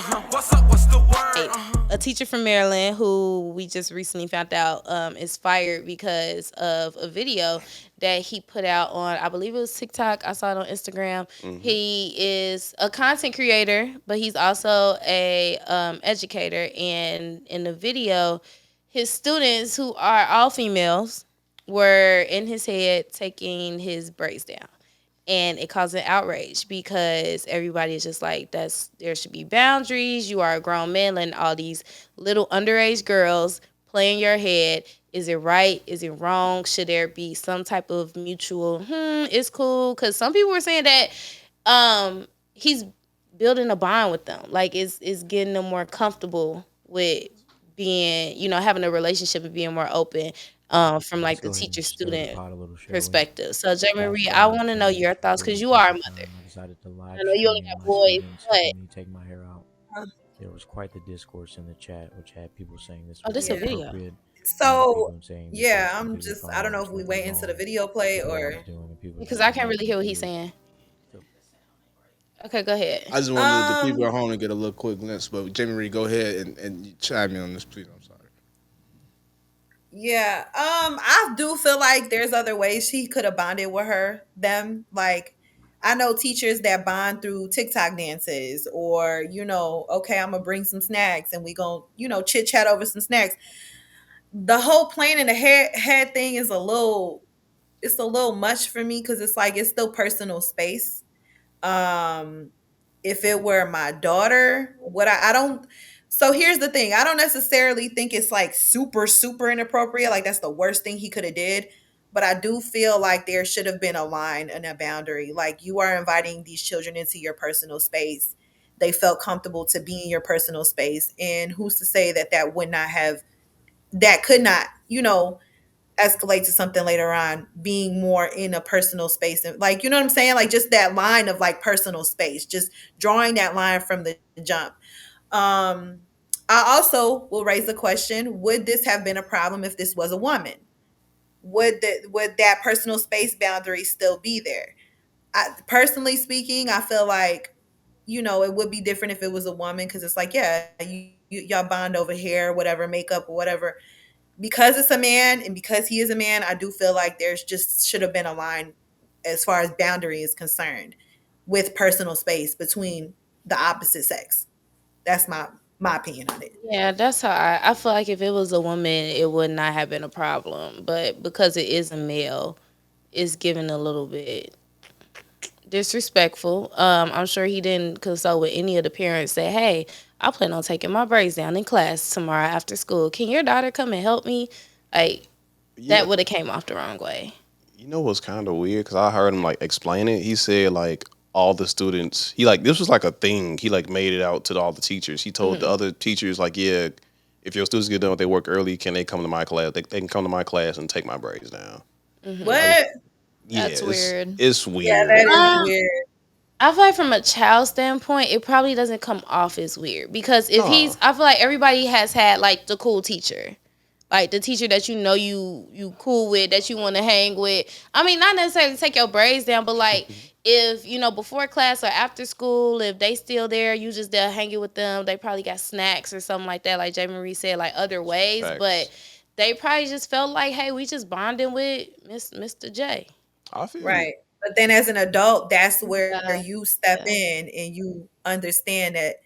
What's up? What's the word? A teacher from Maryland who we just recently found out is fired because of a video that he put out on, I believe it was TikTok. I saw it on Instagram. He is a content creator, but he's also a educator. And in the video, his students, who are all females, were in his head taking his braids down, and it caused an outrage because everybody is just like, that's, there should be boundaries. You are a grown man letting all these little underage girls play in your head. Is it right? Is it wrong? Should there be some type of mutual it's cool? Because some people were saying that he's building a bond with them, like it's getting them more comfortable with being, having a relationship and being more open, from Let's like the go ahead teacher and stir the student pot a little, shall we? perspective. So, J. Fast Marie, I forward want to know to your thoughts because February you are a 2nd mother. time, I decided to I live know you only stream got my boys, students but helping me take my hair out. There was quite the discourse in the chat, which had people saying this oh, was this a Yeah. video. inappropriate, and other So people saying this yeah, was I'm completely just I don't fine, know there's if we nothing wait into the wrong video play with what I or was doing, and people Because just I seemed can't very really hear what he's confused. saying. So, Okay, go ahead. I just wanted the people um at home to get a little quick glimpse. But Jamie Reed, go ahead and chime in on this, please. I'm sorry. yeah, I do feel like there's other ways he could have bonded with them. Like, I know teachers that bond through TikTok dances, or okay, I'm gonna bring some snacks and we gonna chit chat over some snacks. The whole plane in the head thing is it's a little much for me because it's like it's still personal space. Um, if it were my daughter, what I don't. So here's the thing: I don't necessarily think it's like super inappropriate. Like that's the worst thing he could have did. But I do feel like there should have been a line and a boundary. Like, you are inviting these children into your personal space. They felt comfortable to be in your personal space, and who's to say that that could not, escalate to something later on, being more in a personal space, and like, you know what I'm saying, like just that line of like personal space, just drawing that line from the jump. um I also will raise the question, would this have been a problem if this was a woman? Would that personal space boundary still be there? Personally speaking, I feel like, it would be different if it was a woman, because it's like, yeah, y'all bond over hair, whatever, makeup or whatever. Because it's a man and because he is a man, I do feel like there's just should have been a line as far as boundary is concerned with personal space between the opposite sex. That's my opinion on it. Yeah, that's how I feel like if it was a woman, it would not have been a problem. But because it is a male, it's given a little bit disrespectful. I'm sure he didn't consult with any of the parents. Say, hey, I plan on taking my braids down in class tomorrow after school. Can your daughter come and help me? Like, Yeah, that would have came off the wrong way. you know what's kind of weird? Because I heard him like explain it. He said like all the students. He like this was like a thing. He like made it out to all the teachers. He told the other teachers like, yeah, if your students get done with their work early, can they come to my class? They can come to my class and take my braids down. Like, What? yeah, That's weird. it's Yeah, weird. that is Um, weird. I feel like from a child standpoint, it probably doesn't come off as weird because if No, I feel like everybody has had like the cool teacher, like the teacher that you cool with, that you want to hang with. I mean, not necessarily take your braids down, but like if before class or after school, if they still there, you just there hanging with them. They probably got snacks or something like that. Like J. Marie said, like other ways, but facts. they probably just felt like, hey, we just bonding with Mr. J. I feel you. Right. But then as an adult, that's where Yeah. you step in and you understand that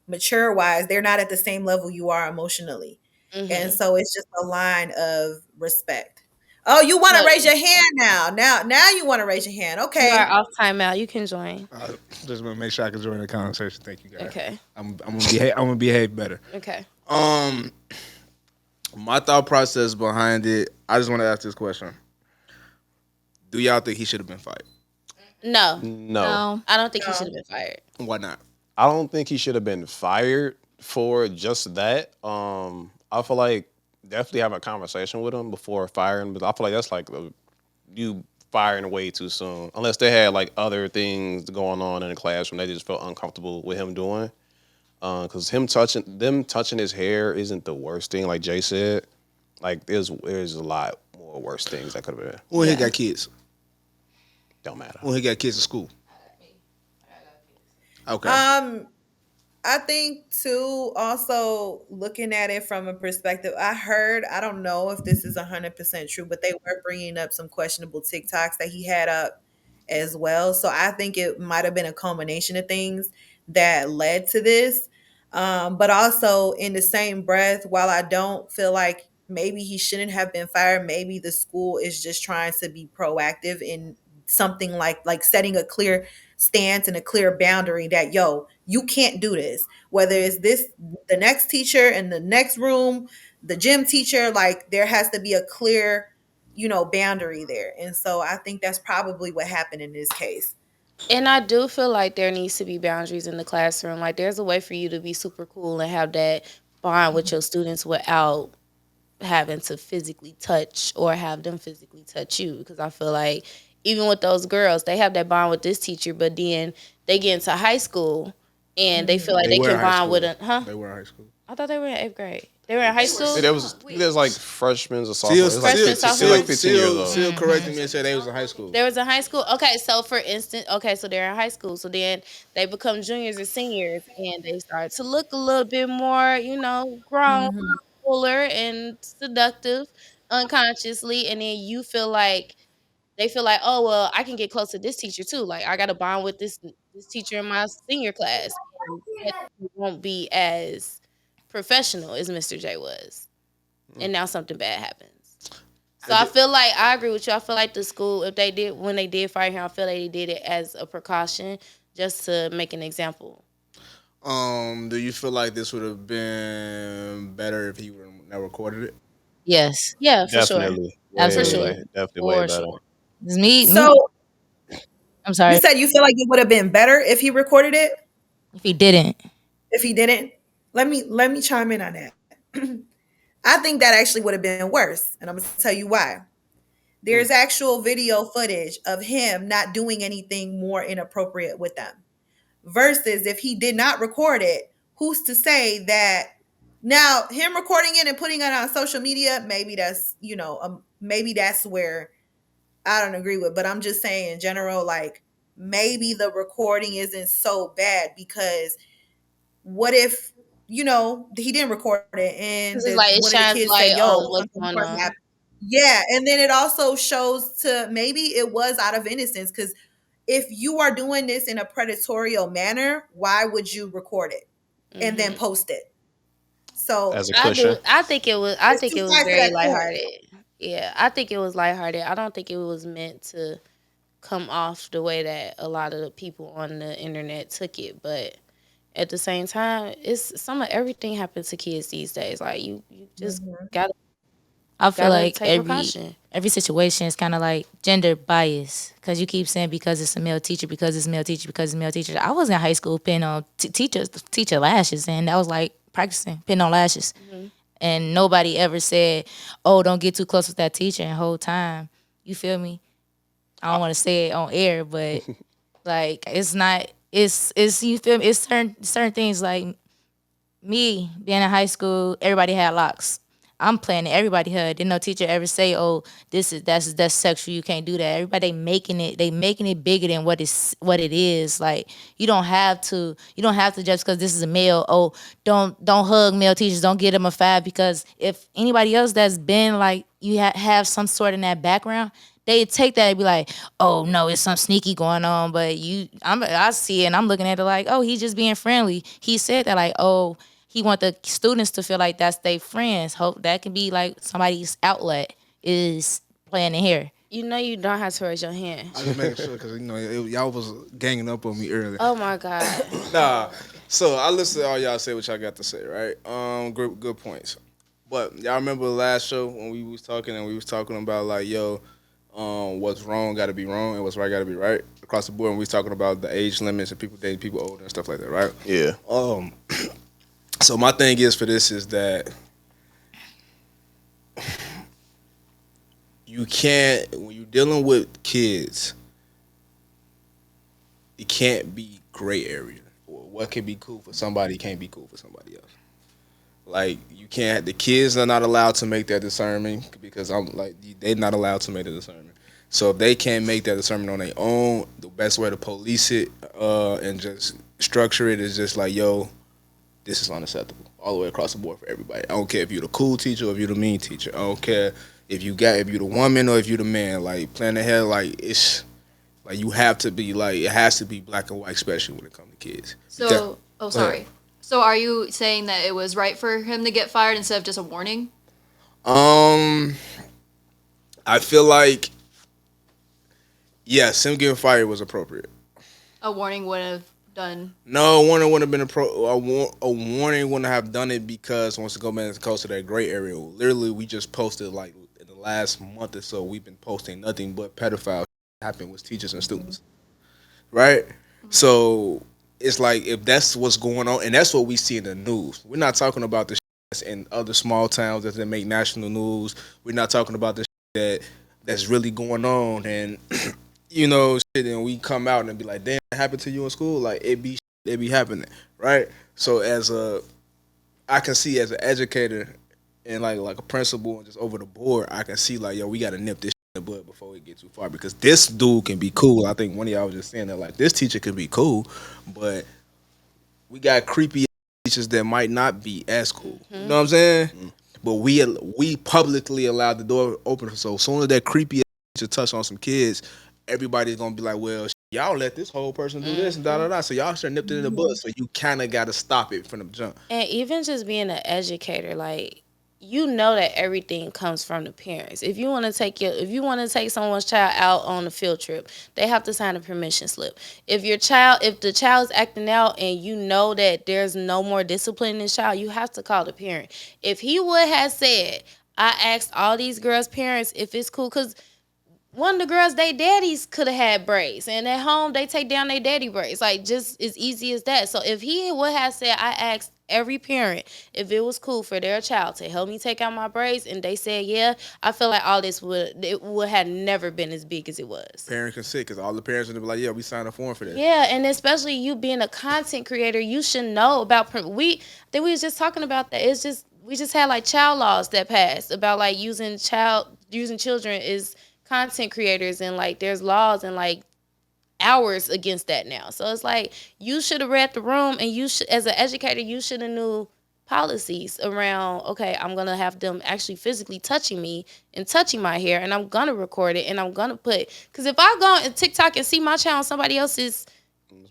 mature wise, they're not at the same level you are emotionally. And Mm-hmm. so it's just a line of respect. Oh, you want to No, raise your hand now. Now you want to raise your hand. you are Okay. off timeout. You can join. I just want to make sure I can join the conversation. Thank you, guys. Okay. I'm gonna behave better. Okay. Um, my thought process behind it. I just want to ask this question: do y'all think he should have been fired? No, No, No. I don't think he should No. have been fired. Why not? I don't think he should have been fired for just that. I feel like definitely have a conversation with him before firing, but I feel like that's like you firing way too soon. Unless they had like other things going on in the classroom, they just felt uncomfortable with him doing. Because them touching his hair isn't the worst thing, like Jay said. Like there's a lot more worse things that could have been. Who in here Yeah. got kids? Don't matter. Who in here got kids in school? Okay. Um I think too, also looking at it from a perspective, I don't know if this is 100% true, but they were bringing up some questionable TikToks that he had up as well. So I think it might have been a culmination of things that led to this. But also in the same breath, while I don't feel like maybe he shouldn't have been fired, maybe the school is just trying to be proactive in something like setting a clear stance and a clear boundary that you can't do this, whether it's this the next teacher in the next room, the gym teacher, like there has to be a clear boundary there. And so I think that's probably what happened in this case. And I do feel like there needs to be boundaries in the classroom. Like there's a way for you to be super cool and have that bond with your students without having to physically touch or have them physically touch you. Because I feel like even with those girls, they have that bond with this teacher, but then they get into high school and they feel like they were in can high bond school. with a They were in high school. I thought they were in 8th grade. They were in high school. There's like freshmen or sophomores. It's like Freshmen, 15, sophomores. like 15 years old. Still correcting me and said they was in high school. There was a high school. Okay, so for instance, so they're in high school. So then they become juniors or seniors, and they start to look a little bit more, grown, fuller, and seductive unconsciously. And then they feel like, oh well, I can get close to this teacher too. Like I got to bond with this teacher in my senior class. And that won't be as professional as Mr. J was. And now something bad happens. So I feel like I agree with you. I feel like the school, when they did fire him, I feel like they did it as a precaution just to make an example. Do you feel like this would have been better if he would have never recorded it? Yes. Yeah, for Definitely. sure. For sure. Definitely For way better. sure. It's me. So I'm sorry. you said you feel like it would have been better if he recorded it? If he didn't. If he didn't? Let me chime in on that. I think that actually would have been worse, and I'm going to tell you why. There's actual video footage of him not doing anything more inappropriate with them. Versus if he did not record it, who's to say that now him recording it and putting it on social media, maybe that's, maybe that's where I don't agree with, but I'm just saying in general, like maybe the recording isn't so bad because what if, he didn't record it and It's like it one of the shines kids light said, yo, on what's something going important on. happened. Yeah. And then it also shows to maybe it was out of innocence because if you are doing this in a predatorial manner, why would you record it and then post it? So As a cushion. I think it was It's two sides to very that coin. lighthearted. Yeah, I think it was lighthearted. I don't think it was meant to come off the way that a lot of the people on the internet took it, but at the same time, it's some of everything happens to kids these days. Like you just gotta I feel like take precaution. every situation is kind of like gender bias because you keep saying because it's a male teacher, because it's a male teacher, because it's a male teacher. I was in high school pinning on teacher lashes, and that was like practicing pinning on lashes. And nobody ever said, "Oh, don't get too close with that teacher." And the whole time, you feel me? I don't want to say it on air, but like it's not. It's you feel me? It's certain things like me being in high school. Everybody had locks. I'm planning. Everybody had. Didn't no teacher ever say, "Oh, that's sexual. You can't do that." Everybody making it bigger than what it is. Like you don't have to just because this is a male. Oh, don't hug male teachers. Don't give them a 5 because if anybody else that's been like you have some sort in that background, they take that and be like, "Oh no, it's some sneaky going on." But I see it and I'm looking at it like, "Oh, he's just being friendly." He said that like, "Oh." He want the students to feel like that's their friends. Hope that can be like somebody's outlet is playing in here. You know you don't have to raise your hand. I was making sure because y'all was ganging up on me earlier. Oh my God. Nah. So I listened to all y'all say what y'all got to say, right? Good points. But y'all remember the last show when we was talking and we was talking about like, what's wrong got to be wrong and what's right got to be right across the board. And we was talking about the age limits and people dating people older and stuff like that, right? Yeah. So my thing is for this is that you can't, when you're dealing with kids, it can't be gray area. What can be cool for somebody can't be cool for somebody else. Like you can't, the kids are not allowed to make that discernment because they're not allowed to make the discernment. So if they can't make that discernment on their own, the best way to police it and just structure it is just like, this is unacceptable all the way across the board for everybody. I don't care if you're the cool teacher or if you're the mean teacher. I don't care if you're the woman or if you're the man. Like plan ahead, like it's like you have to be like it has to be black and white, especially when it comes to kids. So, Because- sorry. So are you saying that it was right for him to get fired instead of just a warning? I feel like yes, him getting fired was appropriate. A warning would have done. No, a warning wouldn't have been a warning wouldn't have done it because once the government is close to that gray area, literally we just posted like in the last month or so we've been posting nothing but pedophile happen with teachers and students, right? So it's like if that's what's going on, and that's what we see in the news. We're not talking about the that's in other small towns that make national news. We're not talking about the that's really going on, and you know, shit, and we come out and be like, damn, it happened to you in school? Like, it be happening, right? So I can see as an educator and like a principal and just over the board, I can see like, yo, we got to nip this shit in the bud before we get too far because this dude can be cool. I think one of y'all was just saying that, like, this teacher can be cool, but we got creepy teachers that might not be as cool. You know what I'm saying? But we publicly allowed the door open. So as soon as that creepy teacher touch on some kids, everybody's gonna be like, well, y'all let this whole person do this and da da da. So y'all should have nipped it in the bud. So you kind of got to stop it from the jump. And even just being an educator, like you know that everything comes from the parents. If you want to take someone's child out on a field trip, they have to sign a permission slip. If the child is acting out and you know that there's no more discipline in this child, you have to call the parent. If he would have said, I asked all these girls' parents if it's cool, because one of the girls, they daddies could have had braids, and at home they take down their daddy braids, like just as easy as that. So if he would have said, I asked every parent if it was cool for their child to help me take out my braids, and they said yeah, I feel like all this would have never been as big as it was. Parent can sit because all the parents would be like, yeah, we signed a form for this. Yeah, and especially you being a content creator, you should know about. I think we was just talking about that. It's just we just had like child laws that passed about like using children as content creators, and like there's laws and like hours against that now. So it's like you should have read the room, and you should, as an educator, you should have knew policies around, okay, I'm gonna have them actually physically touching me and touching my hair, and I'm gonna record it, and I'm gonna put, because if I go on TikTok and see my child on somebody else's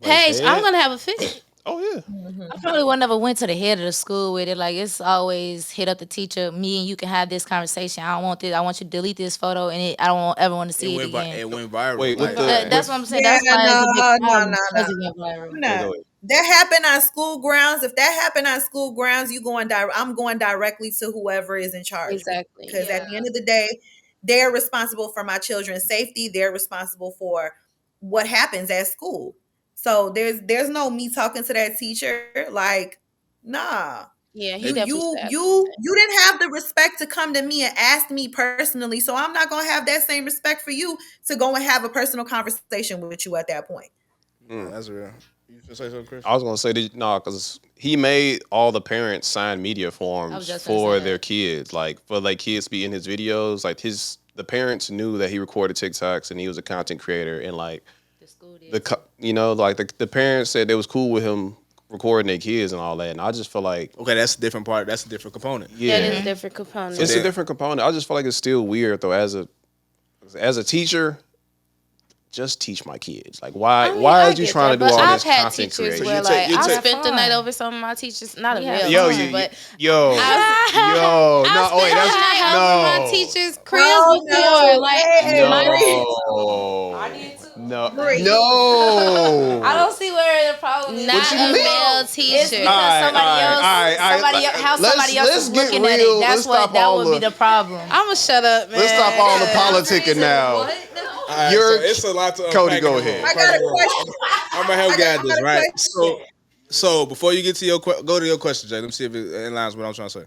page, I'm gonna have a fit. Oh yeah. I probably would never went to the head of the school with it. Like it's always hit up the teacher. Me and you can have this conversation. I don't want this. I want you to delete this photo, and I don't ever want to see it again. It went viral. Wait, like, That's what I'm saying. Yeah, That's why it's a big no. problem, because it went viral. No. That happened on school grounds. If that happened on school grounds, I'm going directly to whoever is in charge. Exactly. Because at the end of the day, they're responsible for my children's safety. They're responsible for what happens at school. So there's no me talking to that teacher. Like, nah. Yeah, he You definitely said you didn't have the respect to come to me and ask me personally. So I'm not gonna have that same respect for you to go and have a personal conversation with you at that point. That's real. You should say something, Chris? I was gonna say no, because he made all the parents sign media forms just gonna for say their that. kids, like for like kids to be in his videos. Like the parents knew that he recorded TikToks and he was a content creator, and like The school did. the parents said they was cool with him recording their kids and all that, and I just feel like Okay, that's a different part. That's a different component. that yeah, is a different component. it's a different component. I just feel like it's still weird though. As a teacher, just teach my kids. Like why I is you get trying that, to do but all I've this had content teachers creation? where You take- like I take- spent the night over some of my teachers, not a Yeah. real Yo, teacher, but no, I wait, spent the night over my no. teachers' cribs Oh, before. no. Like Hey, No. Bree. No. I don't see where the problem is. not you a mean? male It's teacher. because somebody else, how somebody else is let's get looking at real. it. Let's stop That all would be the- the problem. I'ma shut up, man. Let's stop all the politicking now. All right, You're- so it's a lot to Cody, unpack go in the ahead. room. I got a question. I'm gonna help guide this, a right? question. So before you get to go to your question, Jay. Let me see if it aligns with what I'm trying to say.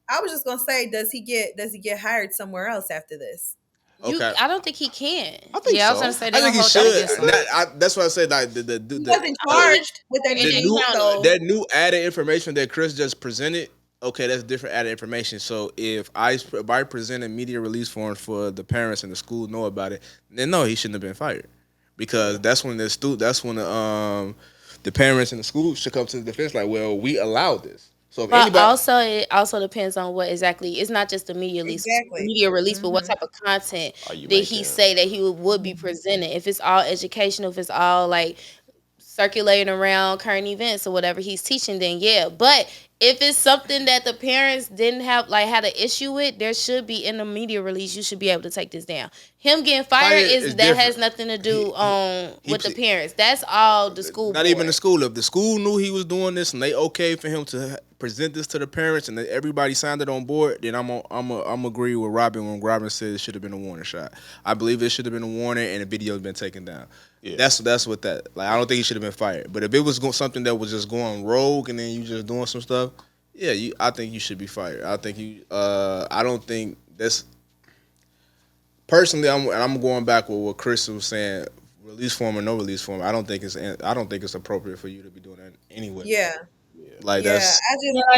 I was just gonna say, does he get hired somewhere else after this? Okay. I don't think he can. I think Yeah, I so. was gonna say I they think he gonna hold that should. against him. That's why I said like He wasn't charged with the anything. new So that new added information that Chris just presented. Okay, that's different added information. So if I presented media release forms for the parents and the school know about it, then no, he shouldn't have been fired, because that's when the the parents and the school should come to the defense. Like, well, we allowed this. So if But anybody, also, it also depends on what exactly. It's not just the Exactly. media release, but what type of content Are you did he making? say that he would be presenting? If it's all educational, if it's all like circulating around current events or whatever he's teaching, then yeah. But if it's something that the parents didn't have, like, had an issue with, there should be in the media release. You should be able to take this down. Him getting fired Fire is is that different. has nothing to do with the he- parents. That's all the school. not even the school. If the school knew he was doing this and they okay for him to present this to the parents and everybody signed it on board, then I'm agree with Robin when Robin said it should have been a warning shot. I believe it should have been a warning and the video's been taken down. Yeah. That's what that. Like, I don't think he should have been fired. But if it was something that was just going rogue and then you just doing some stuff, yeah, I think you should be fired. I think you. I don't think that's. Personally, I'm going back with what Chris was saying. Release form or no release form, I don't think it's appropriate for you to be doing that anyway. Yeah. Like Yeah. that's.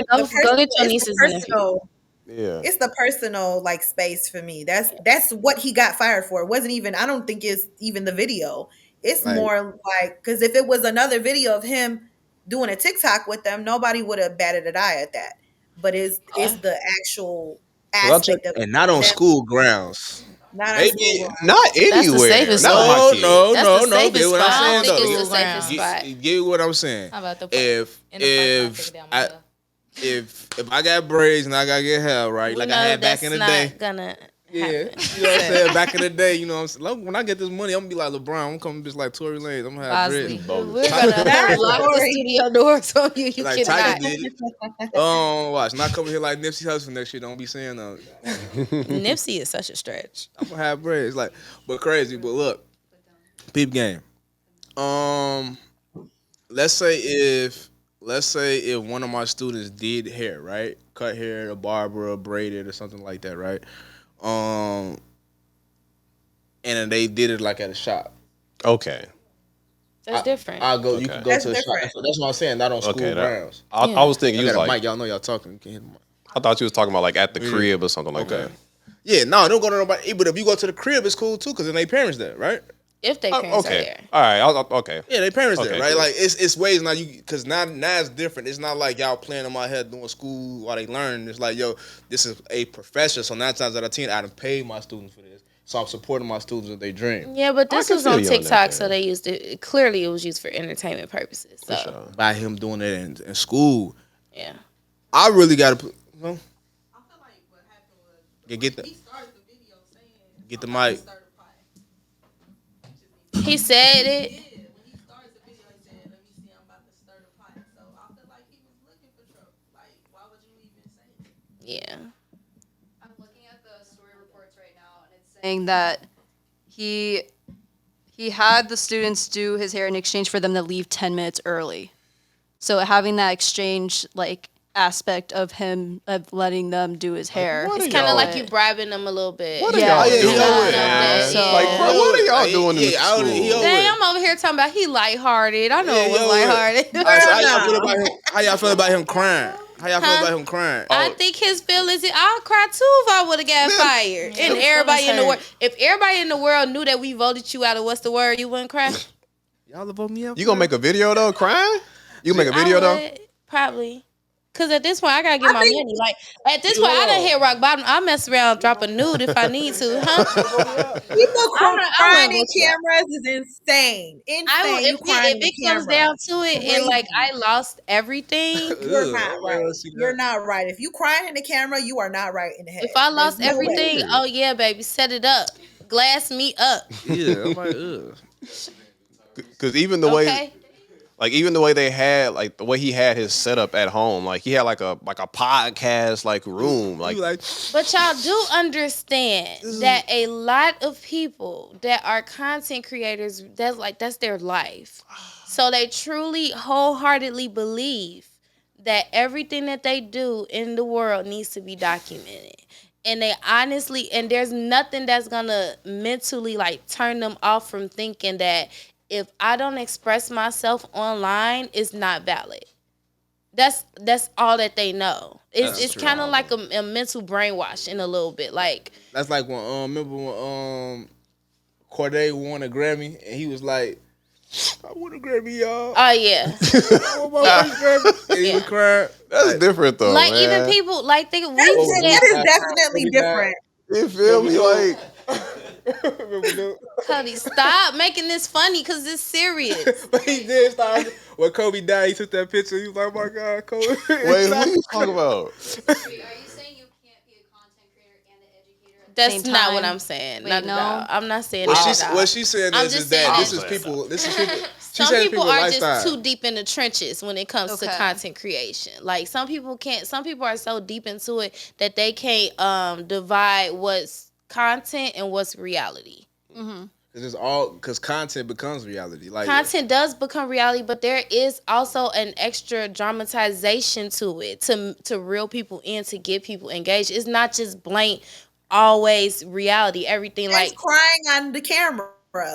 Go get your nieces and nephews. personal. Yeah. It's the personal like space for me. That's what he got fired for. It wasn't even. I don't think it's even the video. It's Like- more like because if it was another video of him doing a TikTok with them, nobody would have batted an eye at that. But it's the actual aspect of And not on them- school grounds. Not on Maybe school grounds. Not anywhere. safest Not spot. my No, kid. no, That's no, the no. safest Get what spot. I'm I don't saying think though. it's the safest spot. Get what I'm saying. How about the If in the front, I'll take if it down I, myself. if I got braids and I gotta get hair right, We like know I had back that's in the not day. gonna Yeah, you know happen. what I'm saying? Back in the day, you know what I'm saying? Like, when I get this money, I'm gonna be like LeBron. I'm coming just like Tory Lanez. I'm gonna have Bosley. dreads. We're gonna That's lock the Tory. studio doors on you. You Like cannot. Tiger did it. Watch, not coming here like Nipsey Hussle next year. Don't be saying that. Nipsey is such a stretch. I'm gonna have braids, like, but crazy. But look, peep game. Let's say if one of my students did hair, right, cut hair, a barber, or braided, or something like that, right, and then they did it like at a shop. Okay. That's different. I'll go. You Okay. can go That's to the shop. different. That's what I'm saying. Not on school Okay. grounds. I was thinking I you was got a like, mic. Y'all know y'all talking. You can't hit the mic. I thought you was talking about like at the crib or something like that. Yeah, no, don't go to nobody. But if you go to the crib, it's cool too, because then they parents there, right? If they parents are Okay. there. All right. Okay. Yeah, they parents there, Okay, right? cool. Like it's ways now because now it's different. It's not like y'all playing in my head doing school while they learn. It's like, yo, this is a profession. So 9 times out of 10, I done paid my students for this. So I'm supporting my students with their dream. Yeah, but this can was on feel you on that, TikTok, so yeah. they used it. Clearly, it was used for entertainment purposes. So Sure. By him doing it in school, yeah, I really got to put. Well, get the mic. he said it. Yeah, I'm looking at the story reports right now, and it's saying that he had the students do his hair in exchange for them to leave 10 minutes early. So having that exchange like aspect of him of letting them do his hair. what it's are kind of y'all- like you bribing them a little bit. What are Yeah. y'all Yeah, doing? he always- man? So- Like, bro, what are y'all doing in Yeah, I don't- school? he always- Dang, I'm over here talking about he lighthearted. I know Yeah, it was yo, lighthearted. All right, so how y'all feel about him crying? How y'all feel Huh? about him crying? I think his feelings. I'll cry too if I would have got fired. And everybody in the world, if everybody in the world knew that we voted you out of what's the word, you wouldn't cry. Y'all vote me out. You gonna make a video though, crying? You gonna make a video I though? would, probably. Cause at this point I gotta get my money. Like at this point I done hit rock bottom. I'll mess around, drop a nude if I need to, huh? People I crying wouldn't in go to that. cameras is insane. Insane. I will, you if crying it in comes camera. down to it, and like I lost everything. You're not right. You're not right. If you crying in the camera, you are not right in the head. If I lost There's no way. everything, oh yeah, baby, set it up, glass me up. Yeah, I'm like, ugh. Because even the way, Okay. like even the way they had, like the way he had his setup at home, like he had like a podcast like room, like You like, But y'all do understand that a lot of people that are content creators, that's their life. So they truly wholeheartedly believe that everything that they do in the world needs to be documented. And they honestly, and there's nothing that's gonna mentally like turn them off from thinking that if I don't express myself online, it's not valid. That's all that they know. It's true. kind of like a mental brainwash in a little bit. Like that's like when remember when CODY won a Grammy and he was like, I want a Grammy, y'all. Oh yeah. I want my first Grammy. And he was crying. That's different though, Like man. even people like we That said, is definitely different. You feel me? Like, Cody, stop making this funny because it's serious. But he did start. When Kobe died, he took that picture. He was like, "Oh my God, Kobe." wait, who you talking about? Are you saying you can't be a content creator and an educator at the That's same not time? what I'm saying. Wait, not no? at all. I'm not saying What that she's at all. what she's saying I'm is just that saying this that- is people. This is people. She Some said people people are lifestyle. just too deep in the trenches when it comes to Okay. content creation. Like some people can't. Some people are so deep into it that they can't divide what's content and what's reality. Because content becomes reality. Like Content does become reality, but there is also an extra dramatization to it to reel people in, to get people engaged. It's not just blank always reality. Everything Like like crying on the camera.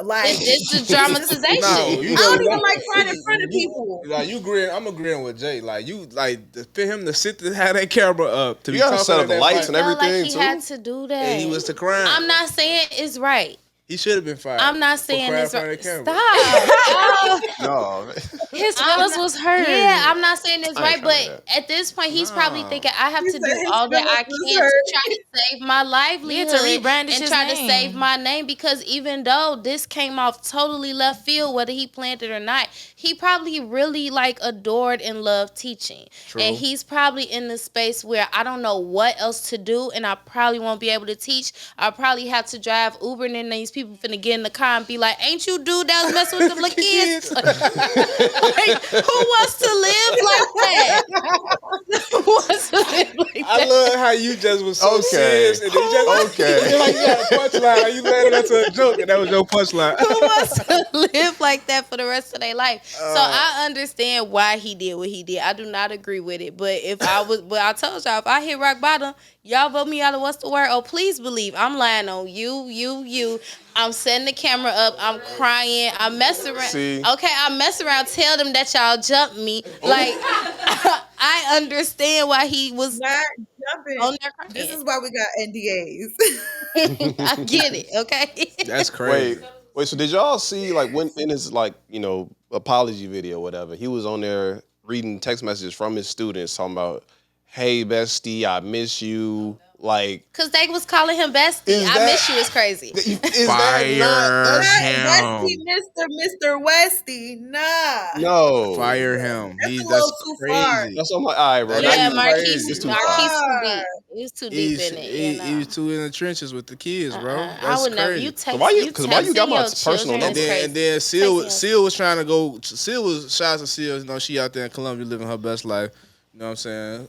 Like it's the dramatization. No, you I don't even like crying in front of people. Like you agreeing, I'm agreeing with Jay. Like you, like for him to sit to have that camera up, to You be gotta talking set to up the that lights mic, and Felt like everything, he too. had to do that. and he was to crying. I'm not saying it's right. He should have been fired. I'm not for saying crying it's in front right. of the camera. Stop. No, man. His feelings was hurt. Yeah, I'm not saying it's I ain't right, trying to but at this point, he's probably thinking I have He to said do his all that I feelings was can to hurt. try to save my livelihood rebrandish and his try to name. save my name, because even though this came off totally left field, whether he planned it or not, he probably really like adored and loved teaching. True. And he's probably in the space where I don't know what else to do, and I probably won't be able to teach. I'll probably have to drive Uber, and then these people finna get in the car and be like, "Ain't you dude that was messing with them little kids?" Like, who wants to live like that? Who wants to live like that? I love how you just was so Okay. serious, and then you just Okay. it's like you had a punchline, like you landed into a joke, and that was your punchline. Who wants to live like that for the rest of their life? So I understand why he did what he did. I do not agree with it, but I told y'all, if I hit rock bottom, y'all vote me out of what's the word? Oh, please believe I'm lying on you. I'm setting the camera up. I'm crying. I mess around. See? Okay, I mess around. Tell them that y'all jumped me. Like I understand why he was Not jumping. on there crying. This is why we got NDAs. I get it. Okay. That's crazy. Wait. So did y'all see like when in his apology video, whatever? He was on there reading text messages from his students talking about, "Hey bestie, I miss you." Like, Cause they was calling him bestie. Is I that- miss you is crazy. is that not? Mr. Westy, nah. No. Fire him. That's a That's little too far. crazy. That's what I'm like, all right, bro. Yeah, Yeah, now Marquise it's is too Marquise far. too deep. He was too deep in it. He was too in the trenches with the kids, bro. I That's would never. crazy. You text. why you- you 'cause why you got texting my your personal children number? is And crazy. then Texting Seal was trying to go. Seal was shout out to Seal. You know, she out there in Colombia living her best life. You know what I'm saying?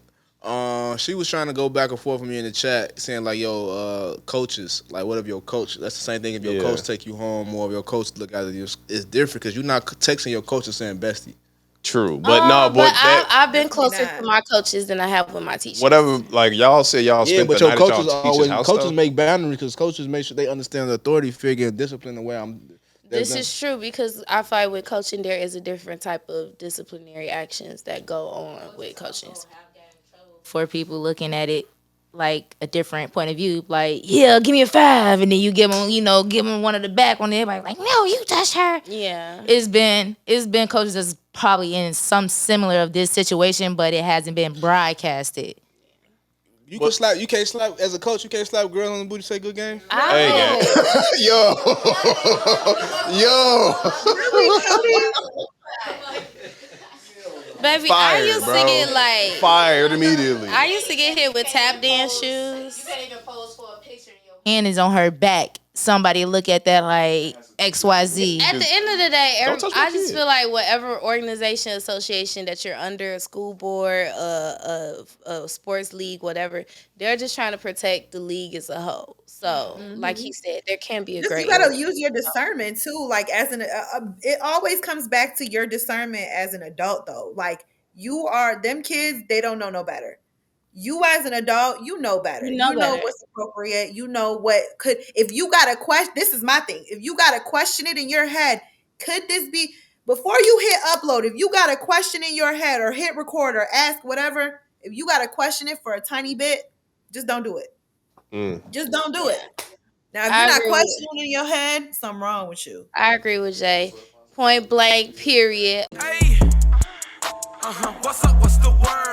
She was trying to go back and forth with me in the chat, saying like, "Yo, coaches, like, what if your coach? That's the same thing. If your coach take you home, or if your coach look at you, it's different because you're not texting your coach and saying bestie. True, but no, but that I've been closer not. to my coaches than I have with my teachers. whatever. Like y'all said, y'all Yeah, spent but the your night at coaches y'all teachers' always house coaches stuff? make boundaries because coaches make sure they understand the authority figure and discipline the way I'm. This is true because I find with coaching there is a different type of disciplinary actions that go on with coaching. For people looking at it like a different point of view, like, yeah, give me a 5, and then you give them one of the back when everybody like, no, you touched her. Yeah. It's been coaches that's probably in some similar of this situation, but it hasn't been broadcasted. You can slap. You can't slap as a coach. You can't slap a girl on the booty. Say good game. Hey, gang. Yo. Baby, I Fired, used bro. to get like Fired immediately. I used to get hit with tap dance shoes. Hand is on her back. Somebody look at that like XYZ. At the end of the day, Don't touch my I just kid. feel like whatever organization, association that you're under, a school board, a sports league, whatever, they're just trying to protect the league as a whole. So, like he said, there can be a great. You gotta use your discernment too. Like as it always comes back to your discernment as an adult, though. Like you are them kids; they don't know no better. You as an adult, you know better. You know better. What's appropriate. You know what could. If you got a question, this is my thing. If you got to question it in your head, could this be before you hit upload? If you got a question in your head or hit record or ask whatever, if you got to question it for a tiny bit, just don't do it. Just don't do it. Now, if I you're not agree questioning in your head, something wrong with you. I agree with Jay. Point blank, period. Hey. What's up? What's the word?